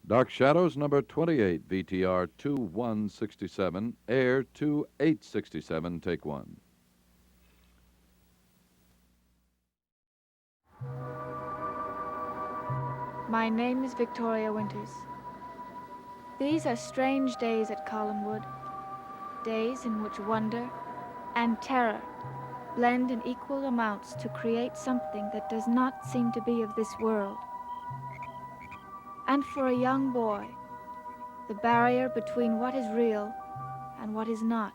Dark Shadows, number 28, VTR 2167, Air 2867, take one. My name is Victoria Winters. These are strange days at Collinwood, days in which wonder and terror blend in equal amounts to create something that does not seem to be of this world. And for a young boy, the barrier between what is real and what is not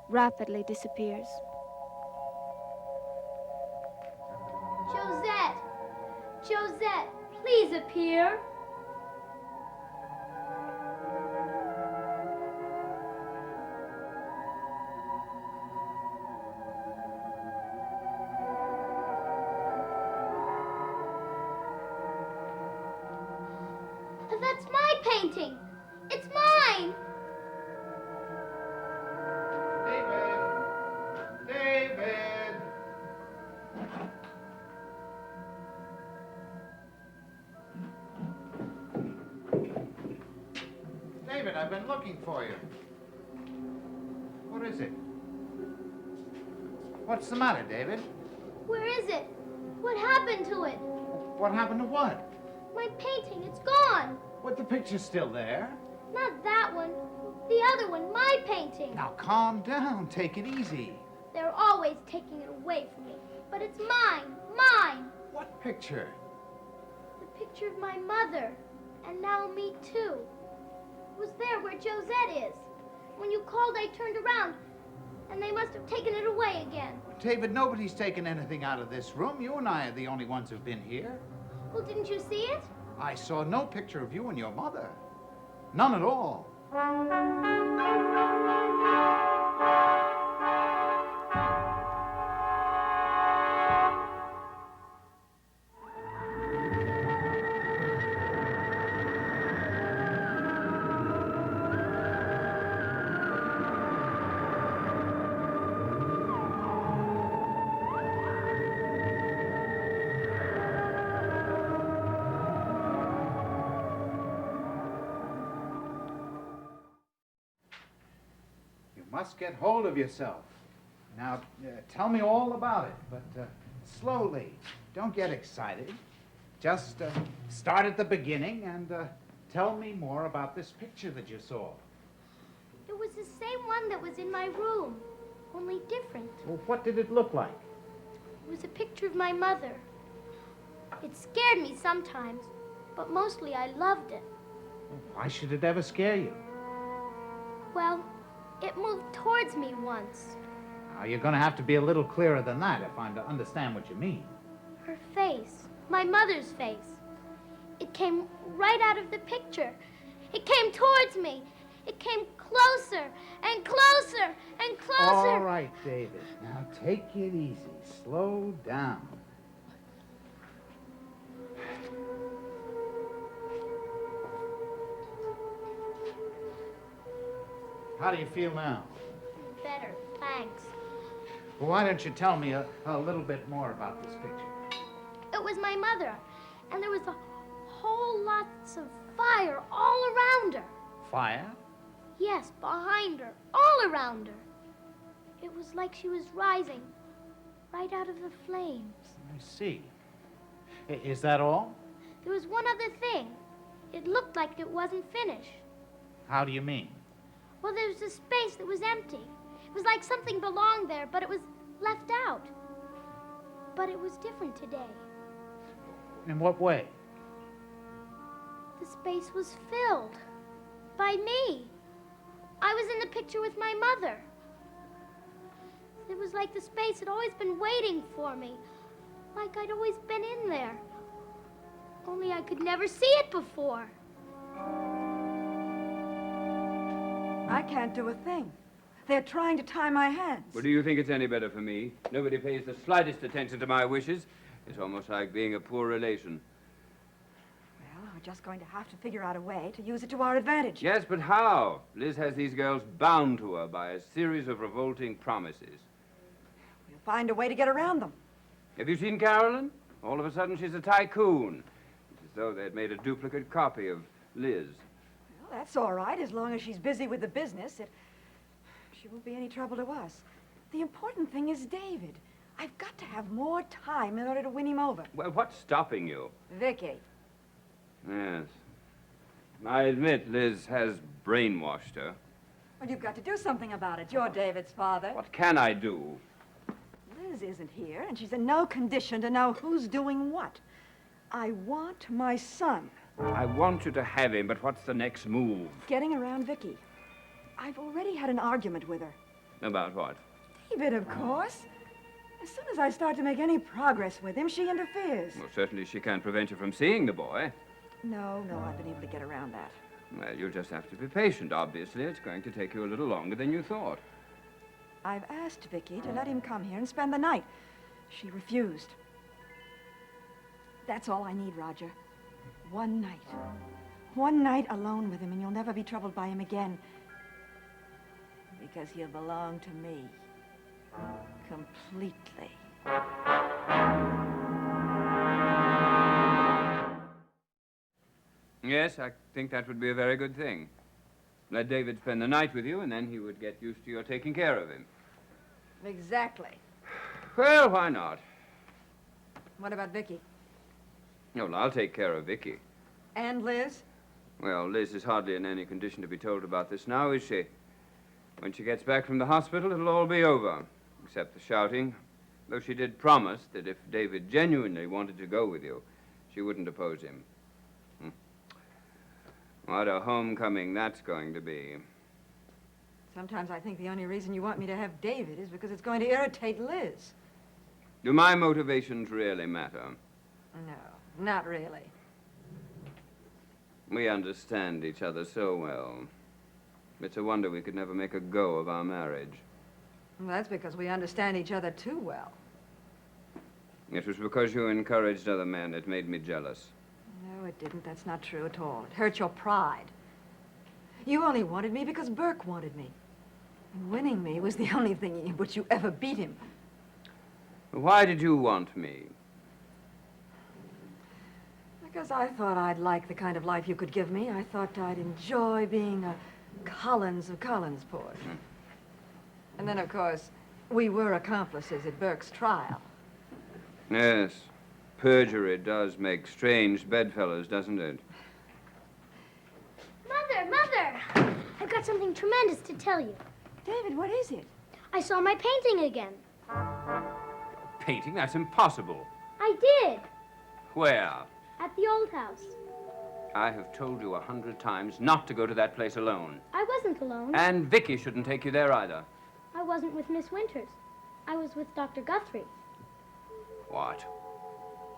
rapidly disappears. Josette! Josette, please appear. That's my painting. It's mine. David! David! David, I've been looking for you. What is it? What's the matter, David? Where is it? What happened to it? What happened to what? My painting, it's gone. What, the picture's still there? Not that one. The other one, my painting. Now, calm down. Take it easy. They're always taking it away from me. But it's mine. Mine. What picture? The picture of my mother. And now me, too. It was there where Josette is. When you called, I turned around. And they must have taken it away again. David, nobody's taken anything out of this room. You and I are the only ones who've been here. Well, didn't you see it? I saw no picture of you and your mother. None at all. Must get hold of yourself. Now, tell me all about it, but slowly. Don't get excited. Just start at the beginning and tell me more about this picture that you saw. It was the same one that was in my room, only different. Well, what did it look like? It was a picture of my mother. It scared me sometimes, but mostly I loved it. Why should it ever scare you? Well, it moved towards me once. Now, you're going to have to be a little clearer than that if I'm to understand what you mean. Her face, my mother's face. It came right out of the picture. It came towards me. It came closer and closer and closer. All right, David. Now, take it easy. Slow down. How do you feel now? Better, thanks. Well, why don't you tell me a little bit more about this picture? It was my mother, and there was a whole lots of fire all around her. Fire? Yes, behind her, all around her. It was like she was rising right out of the flames. I see. Is that all? There was one other thing. It looked like it wasn't finished. How do you mean? Well, there was a space that was empty. It was like something belonged there, but it was left out. But it was different today. In what way? The space was filled by me. I was in the picture with my mother. It was like the space had always been waiting for me, like I'd always been in there. Only I could never see it before. I can't do a thing. They're trying to tie my hands. Well, do you think it's any better for me? Nobody pays the slightest attention to my wishes. It's almost like being a poor relation. Well, we're just going to have to figure out a way to use it to our advantage. Yes, but how? Liz has these girls bound to her by a series of revolting promises. We'll find a way to get around them. Have you seen Carolyn? All of a sudden, she's a tycoon. It's as though they'd made a duplicate copy of Liz. Well, that's all right, as long as she's busy with the business. She won't be any trouble to us. The important thing is David. I've got to have more time in order to win him over. Well, what's stopping you? Vicky. Yes. I admit Liz has brainwashed her. Well, you've got to do something about it. You're David's father. What can I do? Liz isn't here, and she's in no condition to know who's doing what. I want my son. I want you to have him, but what's the next move? Getting around Vicky. I've already had an argument with her. About what? David, of course. As soon as I start to make any progress with him, she interferes. Well, certainly she can't prevent you from seeing the boy. No, I've been able to get around that. Well, you'll just have to be patient. Obviously, it's going to take you a little longer than you thought. I've asked Vicky to let him come here and spend the night. She refused. That's all I need, Roger. One night. One night alone with him, and you'll never be troubled by him again. Because he'll belong to me. Completely. Yes, I think that would be a very good thing. Let David spend the night with you, and then he would get used to your taking care of him. Exactly. Well, why not? What about Vicky? Well, I'll take care of Vicky. And Liz? Well, Liz is hardly in any condition to be told about this now, is she? When she gets back from the hospital, it'll all be over, except the shouting. Though she did promise that if David genuinely wanted to go with you, she wouldn't oppose him. What a homecoming that's going to be. Sometimes I think the only reason you want me to have David is because it's going to irritate Liz. Do my motivations really matter? No, not really. We understand each other so well. It's a wonder we could never make a go of our marriage. Well, that's because we understand each other too well. It was because you encouraged other men that made me jealous. No, it didn't. That's not true at all. It hurt your pride. You only wanted me because Burke wanted me. And winning me was the only thing in which you ever beat him. Why did you want me? Because I thought I'd like the kind of life you could give me. I thought I'd enjoy being a Collins of Collinsport. And then, of course, we were accomplices at Burke's trial. Yes. Perjury does make strange bedfellows, doesn't it? Mother! I've got something tremendous to tell you. David, what is it? I saw my painting again. Painting? That's impossible. I did. Where? At the old house. I have told you 100 times not to go to that place alone. I wasn't alone. And Vicky shouldn't take you there either. I wasn't with Miss Winters. I was with Dr. Guthrie. What?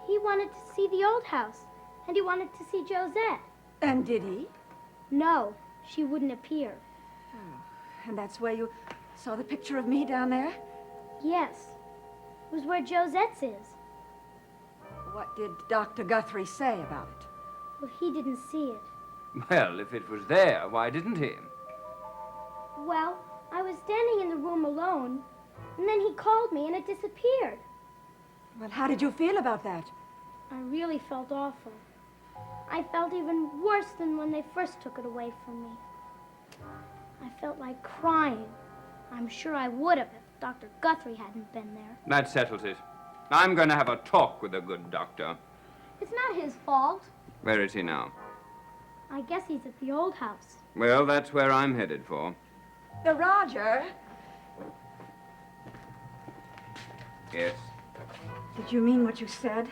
He wanted to see the old house, and he wanted to see Josette. And did he? No, she wouldn't appear. And that's where you saw the picture of me down there? Yes, it was where Josette's is. What did Dr. Guthrie say about it? Well, he didn't see it. Well, if it was there, why didn't he? Well, I was standing in the room alone, and then he called me, and it disappeared. Well, how did you feel about that? I really felt awful. I felt even worse than when they first took it away from me. I felt like crying. I'm sure I would have if Dr. Guthrie hadn't been there. That settles it. I'm going to have a talk with the good doctor. It's not his fault. Where is he now? I guess he's at the old house. Well, that's where I'm headed for. Roger, Yes. did you mean what you said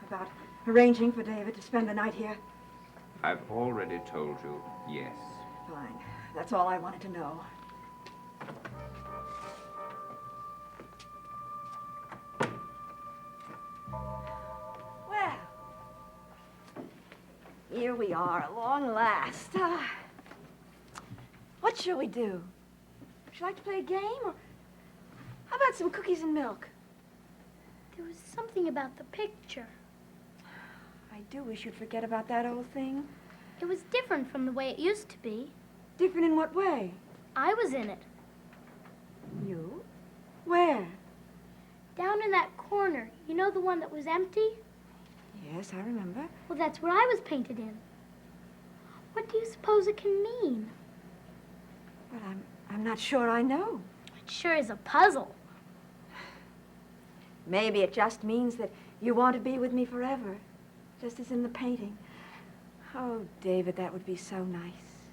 about arranging for David to spend the night here? I've already told you yes. Fine. That's all I wanted to know. Well, here we are at long last. What shall we do? Would you like to play a game? Or how about some cookies and milk? There was something about the picture. I do wish you'd forget about that old thing. It was different from the way it used to be. Different in what way? I was in it. You? Where? Down in that corner. You know the one that was empty? Yes, I remember. Well, that's where I was painted in. What do you suppose it can mean? But I'm not sure I know. It sure is a puzzle. Maybe it just means that you want to be with me forever, just as in the painting. Oh, David, that would be so nice.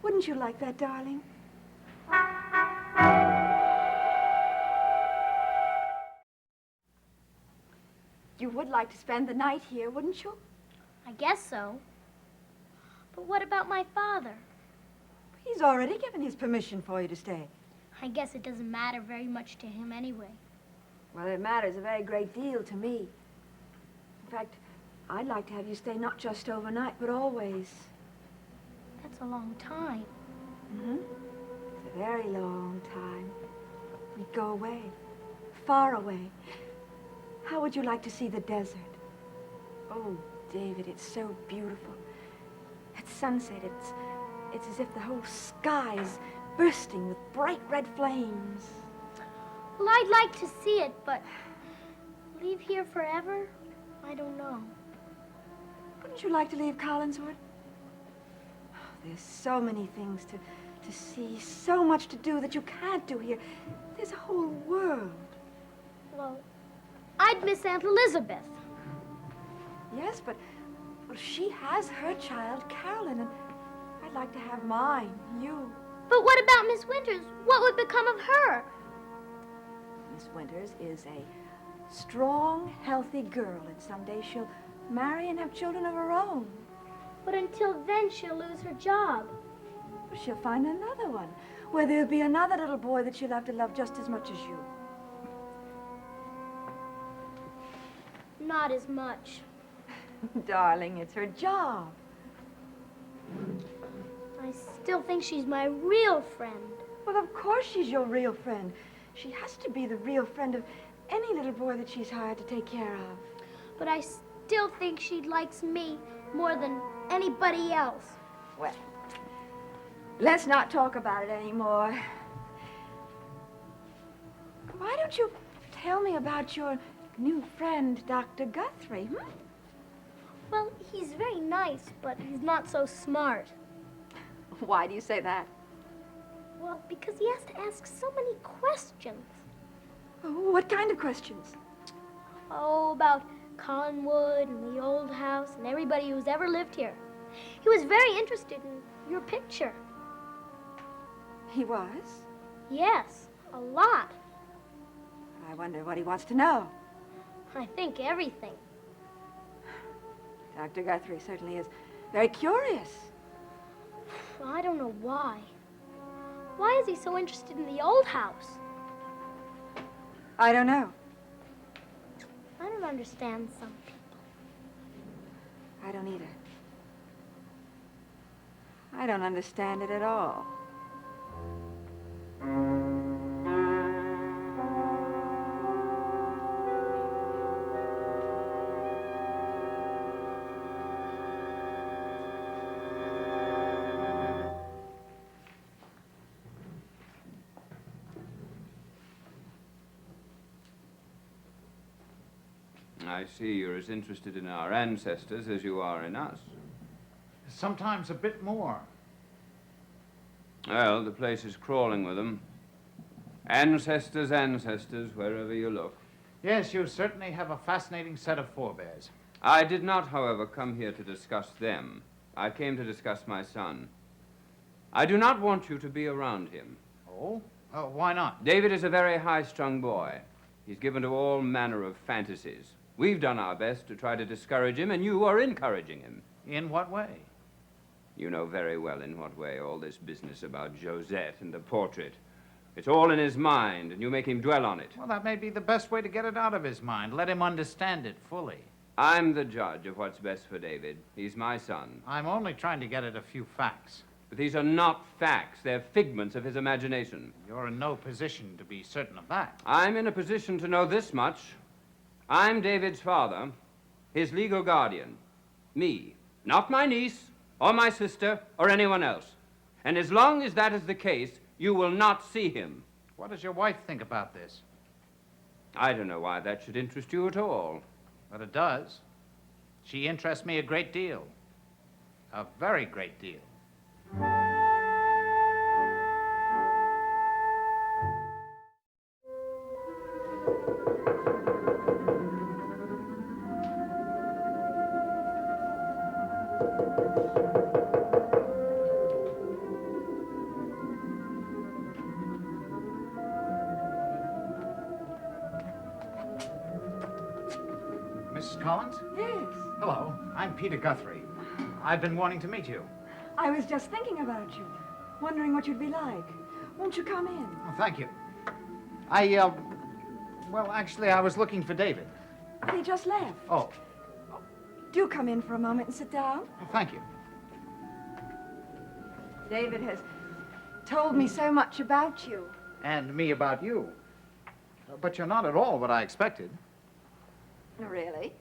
Wouldn't you like that, darling? You would like to spend the night here, wouldn't you? I guess so. But what about my father? He's already given his permission for you to stay. I guess it doesn't matter very much to him anyway. Well, it matters a very great deal to me. In fact, I'd like to have you stay not just overnight, but always. That's a long time. Mm-hmm. It's a very long time. We'd go away, far away. How would you like to see the desert? Oh, David, it's so beautiful. At sunset, it's as if the whole sky is bursting with bright red flames. Well, I'd like to see it, but leave here forever? I don't know. Wouldn't you like to leave Collinswood? Oh, there's so many things to see, so much to do that you can't do here. There's a whole world. Well, I'd miss Aunt Elizabeth. Yes, but well, she has her child, Carolyn, and I'd like to have mine, you. But what about Miss Winters? What would become of her? Miss Winters is a strong, healthy girl, and someday she'll marry and have children of her own. But until then, she'll lose her job. She'll find another one, where there'll be another little boy that she'll have to love just as much as you. Not as much. Darling, it's her job. I still think she's my real friend. Well, of course she's your real friend. She has to be the real friend of any little boy that she's hired to take care of. But I still think she likes me more than anybody else. Well, let's not talk about it anymore. Why don't you tell me about your new friend, Dr. Guthrie, hmm? Well, he's very nice, but he's not so smart. Why do you say that? Well, because he has to ask so many questions. Oh, what kind of questions? Oh, about Collinwood and the old house and everybody who's ever lived here. He was very interested in your picture. He was? Yes, a lot. I wonder what he wants to know. I think everything. Dr. Guthrie certainly is very curious. I don't know why. Why is he so interested in the old house? I don't know. I don't understand some people. I don't either. I don't understand it at all. I see you're as interested in our ancestors as you are in us. Sometimes a bit more. Well, the place is crawling with them. Ancestors, ancestors, wherever you look. Yes, you certainly have a fascinating set of forebears. I did not, however, come here to discuss them. I came to discuss my son. I do not want you to be around him. Oh? Why not? David is a very high-strung boy. He's given to all manner of fantasies. We've done our best to try to discourage him, and you are encouraging him. In what way? You know very well in what way, all this business about Josette and the portrait. It's all in his mind, and you make him dwell on it. Well, that may be the best way to get it out of his mind. Let him understand it fully. I'm the judge of what's best for David. He's my son. I'm only trying to get at a few facts. But these are not facts. They're figments of his imagination. You're in no position to be certain of that. I'm in a position to know this much. I'm David's father, his legal guardian. Me, not my niece, or my sister, or anyone else. And as long as that is the case, you will not see him. What does your wife think about this? I don't know why that should interest you at all. But it does. She interests me a great deal. A very great deal. Mrs. Collins? Yes. Hello, I'm Peter Guthrie. I've been wanting to meet you. I was just thinking about you, wondering what you'd be like. Won't you come in? Oh, thank you. Well, actually, I was looking for David. He just left. Oh, Do come in for a moment and sit down. thank you. David has told me so much about you. And me about you. But you're not at all what I expected. Really?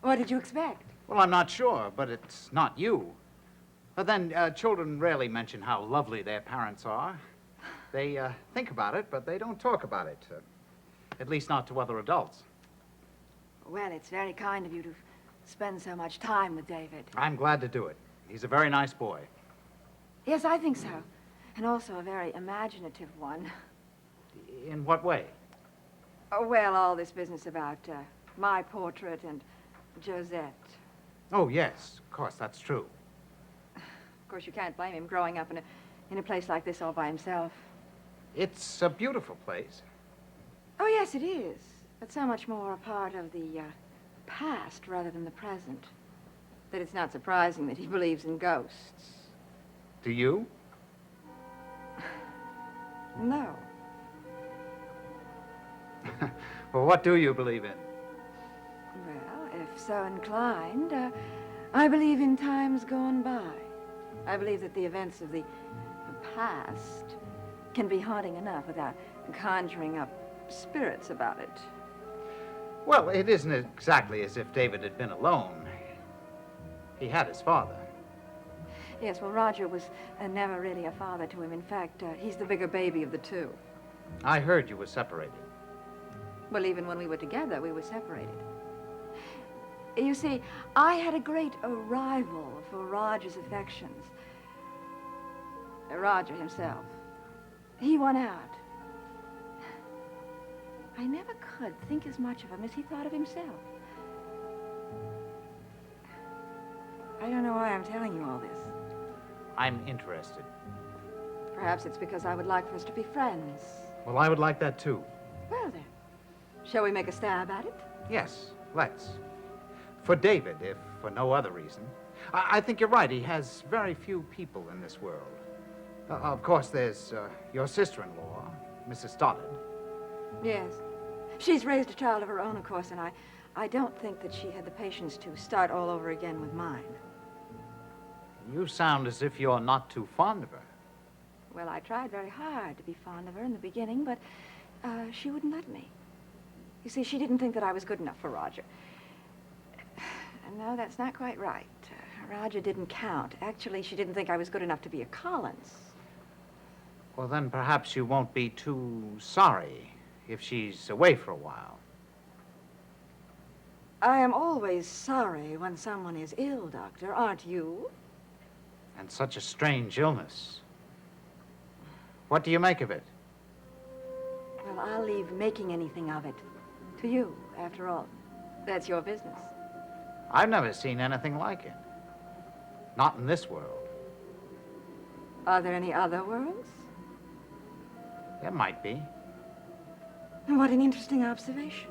What did you expect? Well, I'm not sure, but it's not you. But then, children rarely mention how lovely their parents are. They think about it, but they don't talk about it. At least not to other adults. Well, it's very kind of you to spend so much time with David. I'm glad to do it. He's a very nice boy. Yes, I think so. And also a very imaginative one. In what way? Oh, well, all this business about my portrait and Josette. Oh, yes, of course, that's true. Of course, you can't blame him growing up in a place like this all by himself. It's a beautiful place. Oh, yes, it is. But so much more a part of the past rather than the present that it's not surprising that he believes in ghosts. Do you? No. Well, what do you believe in? Well, if so inclined, I believe in times gone by. I believe that the events of the past can be haunting enough without conjuring up spirits about it. Well, it isn't exactly as if David had been alone. He had his father. Yes, well, Roger was never really a father to him. In fact, he's the bigger baby of the two. I heard you were separated. Well, even when we were together, we were separated. You see, I had a great rival for Roger's affections. Roger himself. He won out. I never could think as much of him as he thought of himself. I don't know why I'm telling you all this. I'm interested. Perhaps it's because I would like for us to be friends. Well, I would like that too. Well, then, shall we make a stab at it? Yes, let's. For David, if for no other reason. I think you're right. He has very few people in this world. Of course, there's your sister-in-law, Mrs. Stoddard. Yes. She's raised a child of her own, of course, and I don't think that she had the patience to start all over again with mine. You sound as if you're not too fond of her. Well, I tried very hard to be fond of her in the beginning, but she wouldn't let me. You see, she didn't think that I was good enough for Roger. No, that's not quite right. Roger didn't count. Actually, she didn't think I was good enough to be a Collins. Well, then perhaps you won't be too sorry if she's away for a while. I am always sorry when someone is ill, Doctor, aren't you? And such a strange illness. What do you make of it? Well, I'll leave making anything of it to you, after all. That's your business. I've never seen anything like it. Not in this world. Are there any other worlds? There might be. What an interesting observation.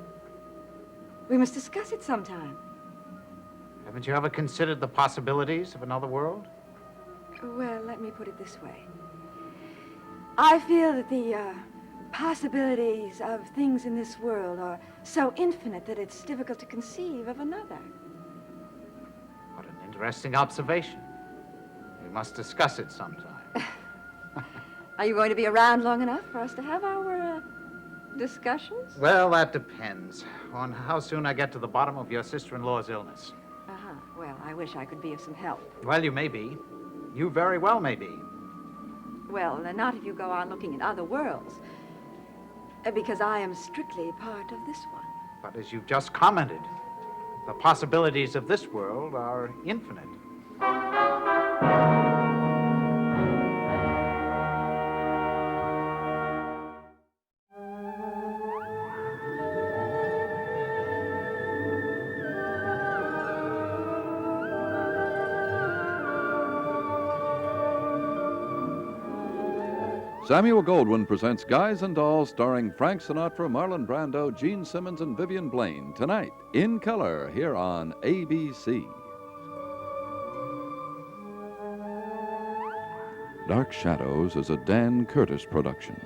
We must discuss it sometime. Haven't you ever considered the possibilities of another world? Well, let me put it this way. I feel that the possibilities of things in this world are so infinite that it's difficult to conceive of another. What an interesting observation. We must discuss it sometime. Are you going to be around long enough for us to have our discussions? Well, that depends on how soon I get to the bottom of your sister-in-law's illness. Uh-huh. Well, I wish I could be of some help. Well, you may be. You very well may be. Well, not if you go on looking in other worlds. Because I am strictly part of this one. But as you've just commented, the possibilities of this world are infinite. Samuel Goldwyn presents Guys and Dolls, starring Frank Sinatra, Marlon Brando, Gene Simmons, and Vivian Blaine, tonight in color here on ABC. Dark Shadows is a Dan Curtis production.